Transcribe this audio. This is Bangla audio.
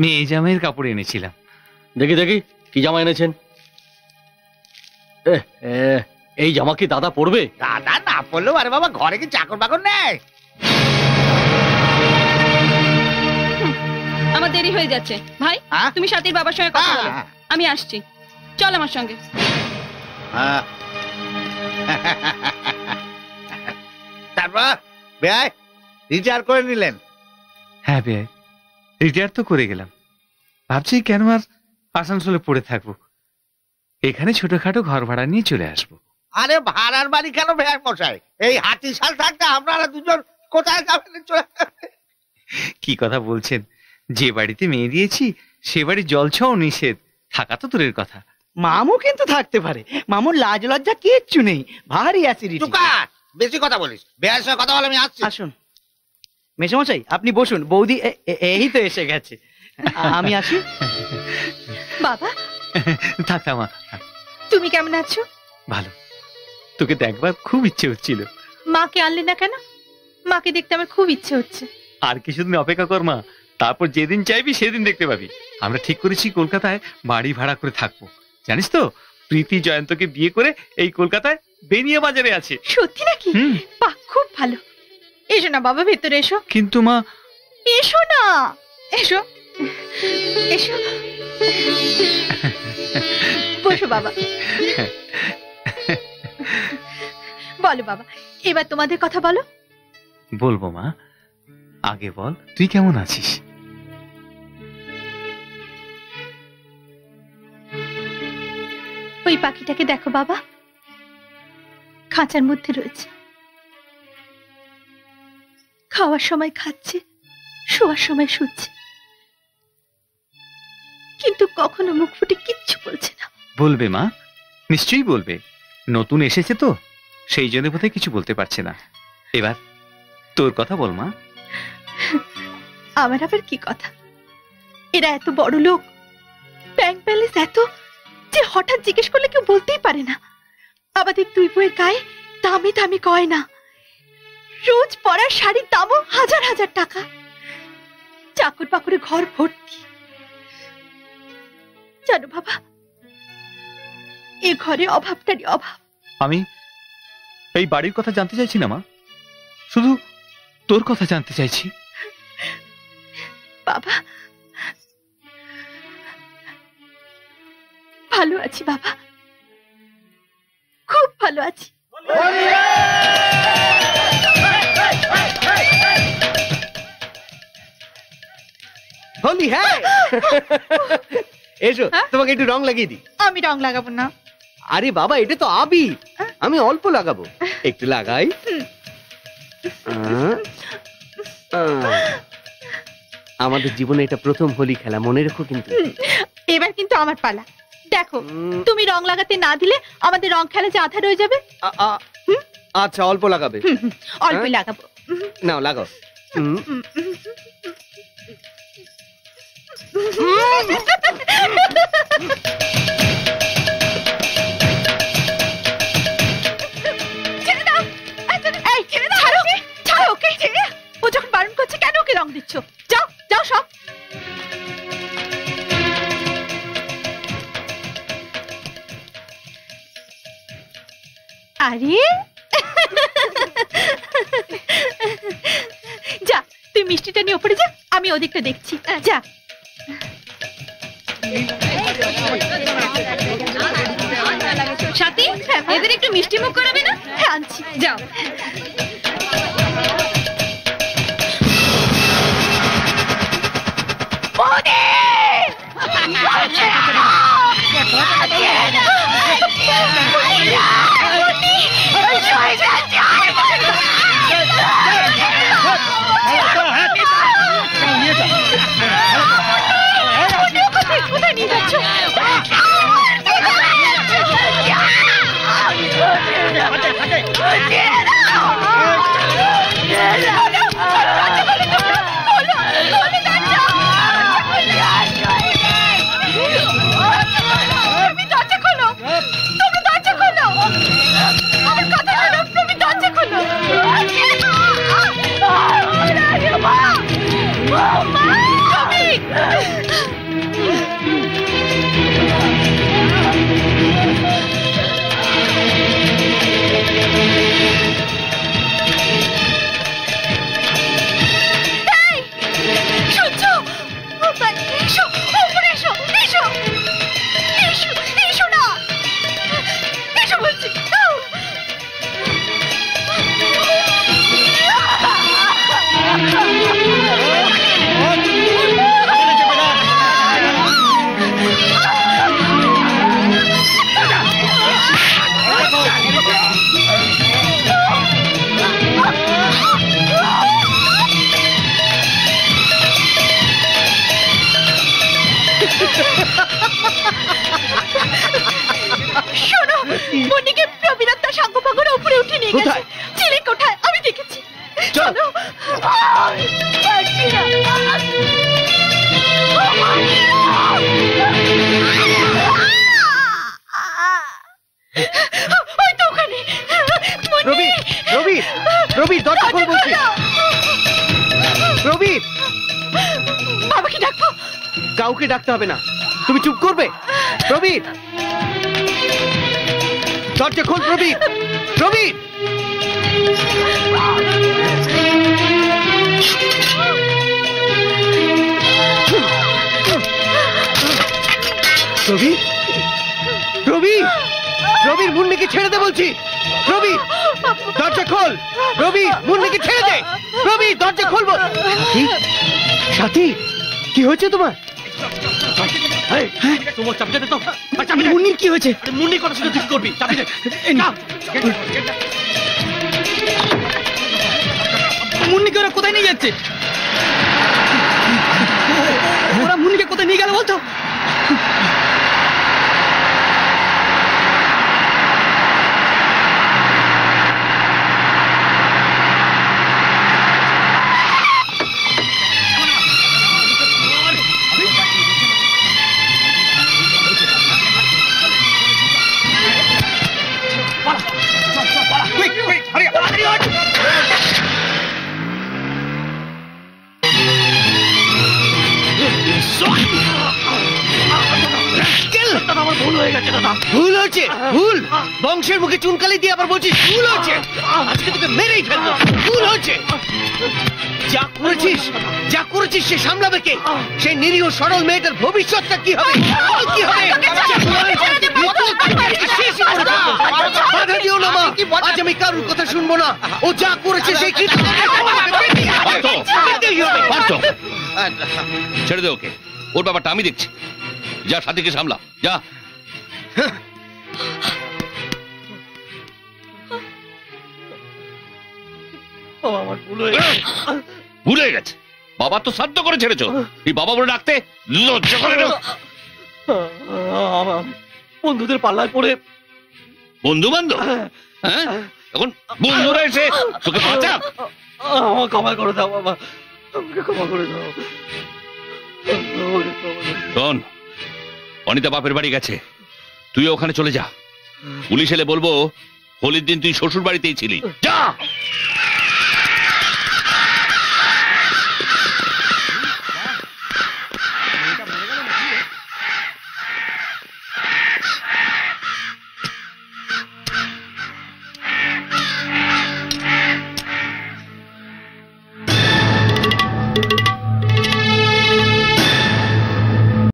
মেয়ে জামাইয়ের কাপড় এনেছিলাম। দেখি দেখি কি জামা এনেছেন? এই জামা কি দাদা পরবে? দাদা না পড়লেও আরে বাবা ঘরে কি চাকর বাকর নেই? আমার দেরি হয়ে যাচ্ছে। ভাই তুমি সাথীর বাবার সঙ্গে কথা বলো, আমি আসছি। চল আমার সঙ্গে। তারপর বেয়াই রিটায়ার করে নিলেন? হ্যাঁ বেয়াই, রিটায়ার তো করে গেলাম। ভাবছি কেন আর আসানসোলে পড়ে থাকবো, এখানে ছোটখাটো ঘর ভাড়া নিয়ে চলে আসবো। আরে ভাড়ার বাড়ি কেন বেয়াই মশাই? এই হাতিশাল থাকতে আপনারা দুজন কোথায় যাবেন? কি কথা বলছেন? যে বাড়িতে মেয়ে দিয়েছি সে বাড়ি জলছাও নিষেধ, থাকা তো দূরের কথা। মামু কিন্তু থাকতে পারে, মামুর লাজ লজ্জা কিচ্ছু নেই, ভারী অ্যাসিডিটি। বেশি কথা বলিস, বেয়ার সঙ্গে কথা বলে আমি আসছি। আসুন মেশামশাই, আপনি বসুন। বৌদি এই তো এসে গেছে, আমি আসি। বাবা থাক মা। তুমি কেমন আছো? ভালো, তোকে দেখবার খুব ইচ্ছে হচ্ছিল। মাকে আনলে না কেন? মাকে দেখতে আমার খুব ইচ্ছে হচ্ছে। আর কিছুদিন অপেক্ষা কর মা, তারপর যেদিন চাইবি সেদিন দেখতে পাবি। আমরা ঠিক করেছি কলকাতায় বাড়ি ভাড়া করে থাকবো। জানিস তো প্রীতি জয়ন্তকে বিয়ে করে এই কলকাতায় বেনিয়া বাজারে আছে। সত্যি নাকি? বাহ, খুব ভালো। এসো না বাবা, ভেতরে এসো। কিন্তু মা। এসো না, এসো এসো, বসো বাবা। বলো বাবা, এবার তোমাদের কথা বলো। বলবো মা, আগে বল তুই কেমন আছিস? ওই পাখিটাকে দেখো বাবা, খাঁচার মধ্যে রয়েছে। খাওয়ার সময় খাচ্ছে, শোয়ার সময় শুচ্ছে, কিন্তু কখনো মুখ ফুটে কিচ্ছু বলছে না। বলবে মা, নিশ্চয়ই বলবে। নতুন এসেছে তো, সেই জন্য বোধহয় কিছু বলতে পারছে না। এবার তোর কথা বল মা। আমার আবার কি কথা? এরা এত বড় লোক, ব্যাংক ব্যালেন্স এত, যে হঠাৎ জিজ্ঞেস করলে কেউ বলতেই পারে না। আমাদের দুই বইয়ের গায়ে দামি দামি গয়না, রোজ পরার শাড়ির দামও হাজার হাজার টাকা, চাকর বাকরে ঘর ভর্তি। জানো বাবা, এ ঘরে অভাবটারই অভাব। আমি এই বাড়ির কথা জানতে চাইছি না মা, শুধু তোর কথা জানতে চাইছি। বাবা ভালো আছি বাবা, খুব ভালো আছি। হোলি, হ্যাঁ এসো, তোমাকে একটু রং লাগিয়ে দিই। আমি রং লাগাবো না। আরে বাবা, এটা তো আবির, আমি অল্প লাগাবো, একটু লাগাই। আমাদের জীবনে এটা প্রথম হোলি খেলা, মনে রেখো কিন্তু। এবার কিন্তু আমার পালা। দেখো, তুমি রং লাগাতে না দিলে আমাদের রং খেলা যে আধা রয়ে যাবে। আচ্ছা, অল্প লাগাবে? অল্প লাগাবো। নাও লাগাও। ও যখন বারণ করছে কেন ওকে রং দিচ্ছ? যাও যাও সব। আরে যা, তুই মিষ্টিটা নিয়ে ওপরে যা, আমি ওদিকটা দেখছি। যা। সাথী, এদের একটু মিষ্টি মুখ করাবে না? হ্যাঁ আনছি, যাও। কোথায় নিয়ে যাচ্ছ? শোনো, মুন্নিকে প্রবীরত তার সাঙ্গপাঙ্গরা উপরে উঠে নিয়ে গেছে। ছেলে কোথায়? আমি দেখেছি। চলো। ওই তো ওখানে। রবি, রবি, রবি, দরজা খোল বলছি। রবি, বাবাকে ডাকবো? কাউকে ডাকতে হবে না, তুমি চুপ করবে। রবি, দরজা খোল। রবি, রবি, রবি, রবি, রবির মুন্নিকে ছেড়ে দে বলছি। রবি, দরজা খোল। রবি, মুন্নিকে ছেড়ে দে। রবি, দরজা খোল। সাথী, সাথী, কি হয়েছে তোমার? তোমার চাপটা দে তো। মুন্নির কি হয়েছে? মুন্নি কথা শুনে ঠিক করবি, চাপি দে। মুন্নিকে ওরা কোথায় নিয়ে যাচ্ছে? ওরা মুন্নিকে কোথায় নিয়ে গেল বলতো? ভুল হচ্ছে, ভুল। বংশের মুখে চুনকালি দিয়ে আবার বলছিস ভুল হচ্ছে। আজকে তোকে মেরেই ফেলবো। ভুল হচ্ছে। যা করেছিস, যা করেছিস সে সামলাবে কে? সেই নিরীহ সরল মেয়েটার ভবিষ্যৎটা কি হবে? কি হবে? বাধা দিও না মা, আজ আমি কারোর কথা শুনবো না। ও যা করেছে সেই ছেড়ে দে ওকে, ওর ব্যাপারটা আমি দেখছি। যা সাথীকে সামলা, যা। ভুলে গেছে, বাবা তো শ্রাদ্ধ করে ছেড়েছো, এই বাবা বলে ডাকতে লজ্জা করে না? বন্ধুদের পাল্লায় পড়ে। বন্ধু বান্ধব? হ্যাঁ, এখন বন্ধুরা এসে তোকে বাঁচাক? আমার ক্ষমা করে দাও বাবা, আমাকে ক্ষমা করে দাও। শোন, অনিতা বাপের বাড়ি গেছে, তুই ওখানে চলে যা। পুলিশ এলে বলবো হোলির দিন তুই শ্বশুর বাড়িতেই ছিলি। যা।